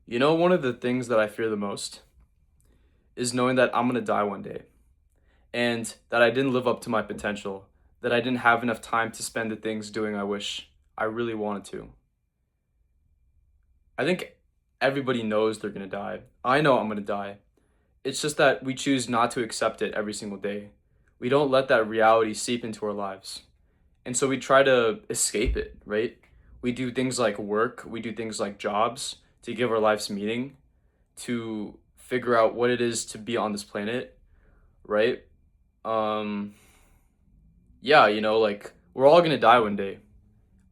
You know, one of the things that I fear the most is knowing that I'm gonna die one day and that I didn't live up to my potential, that I didn't have enough time to spend the things doing I wish I really wanted to. I think everybody knows they're gonna die. I know I'm gonna die. It's just that we choose not to accept it every single day. We don't let that reality seep into our lives. And so we try to escape it, right? We do things like work, we do things like jobs to give our lives meaning, to figure out what it is to be on this planet, right? Um, yeah, like we're all gonna die one day.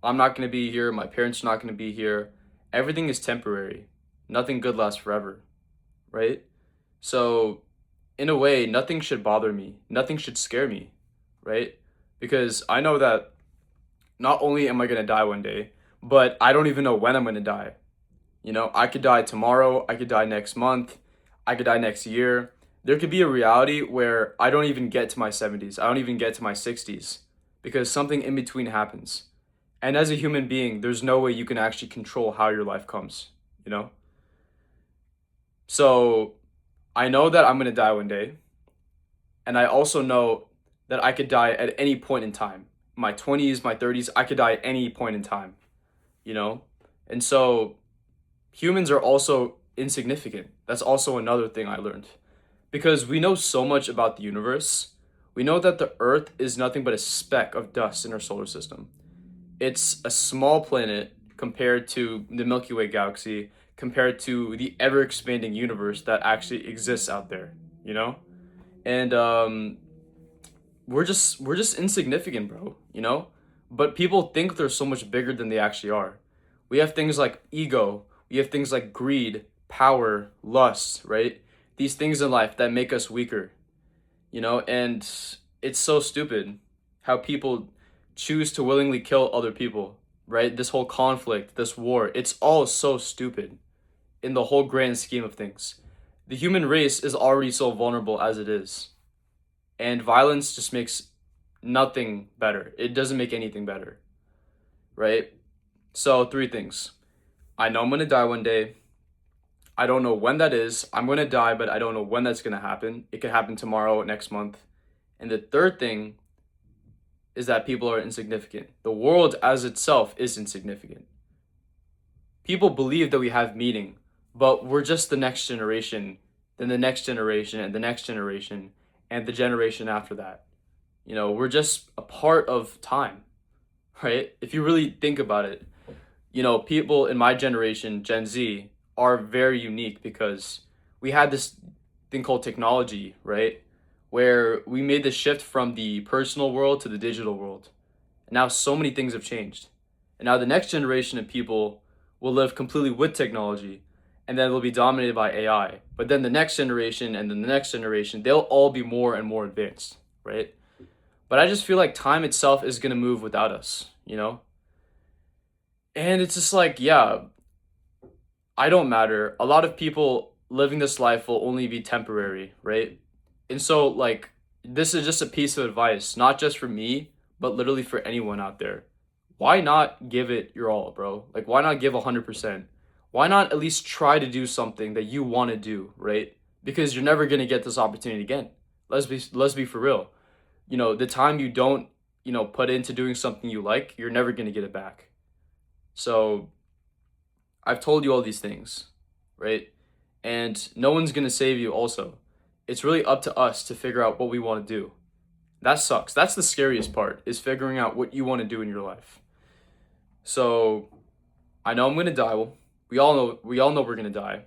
I'm not gonna be here, my parents are not gonna be here. Everything is temporary. Nothing good lasts forever, right? So, in a way, nothing should bother me. Nothing should scare me, right? Because I know that not only am I gonna die one day, but I don't even know when I'm gonna die. I could die tomorrow, I could die next month, I could die next year. There could be a reality where I don't even get to my 70s, I don't even get to my 60s because something in between happens. And as a human being, there's no way you can actually control how your life comes, you know? So I know that I'm gonna die one day, and I also know that I could die at any point in time. My 20s, my 30s, I could die at any point in time, you know? And so humans are also insignificant. That's also another thing I learned. Because we know so much about the universe. We know that the Earth is nothing but a speck of dust in our solar system. It's a small planet compared to the Milky Way galaxy, compared to the ever expanding universe that actually exists out there, you know? And we're just insignificant, bro, you know? But people think they're so much bigger than they actually are. We have things like ego, we have things like greed, power, lust, right? These things in life that make us weaker, and it's so stupid how people choose to willingly kill other people, right? This whole conflict, this war, it's all so stupid in the whole grand scheme of things. The human race is already so vulnerable as it is, and violence just makes nothing better. It doesn't make anything better, right? So, three things. I know I'm gonna die one day. I don't know when that is. I'm gonna die, but I don't know when that's gonna happen. It could happen tomorrow, next month. And the third thing is that people are insignificant. The world as itself is insignificant. People believe that we have meaning, but we're just the next generation, then the next generation, and the next generation, and the generation after that. We're just a part of time, right? If you really think about it, people in my generation, Gen Z, are very unique because we had this thing called technology, right? Where we made the shift from the personal world to the digital world. And now so many things have changed. And now the next generation of people will live completely with technology, and then they'll be dominated by AI. But then the next generation and then the next generation, they'll all be more and more advanced, right? But I just feel like time itself is going to move without us, you know? And it's just like, yeah, I don't matter. A lot of people living this life will only be temporary, right? And so, like, this is just a piece of advice, not just for me, but literally for anyone out there. Why not give it your all, bro? Like, why not give 100%? Why not at least try to do something that you want to do, right? Because you're never gonna get this opportunity again. Let's be for real. The time you don't, put into doing something you like, you're never gonna get it back. So I've told you all these things, right? And no one's gonna save you also. It's really up to us to figure out what we want to do. That sucks. That's the scariest part, is figuring out what you want to do in your life. So I know I'm gonna die. Well, we all know we're gonna die.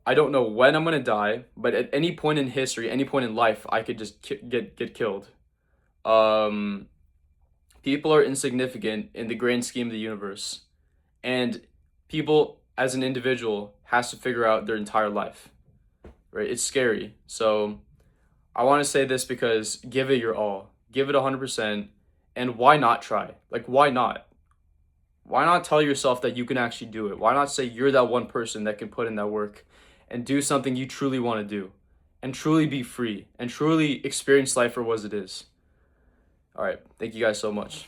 I don't know when I'm gonna die, but at any point in history, any point in life, I could just get killed. Um, People are insignificant in the grand scheme of the universe, and people as an individual has to figure out their entire life, right? It's scary. So I want to say this because give it your all, give it 100%, and why not try? Like, why not? Why not tell yourself that you can actually do it? Why not say you're that one person that can put in that work and do something you truly want to do and truly be free and truly experience life for what it is? All right. Thank you guys so much.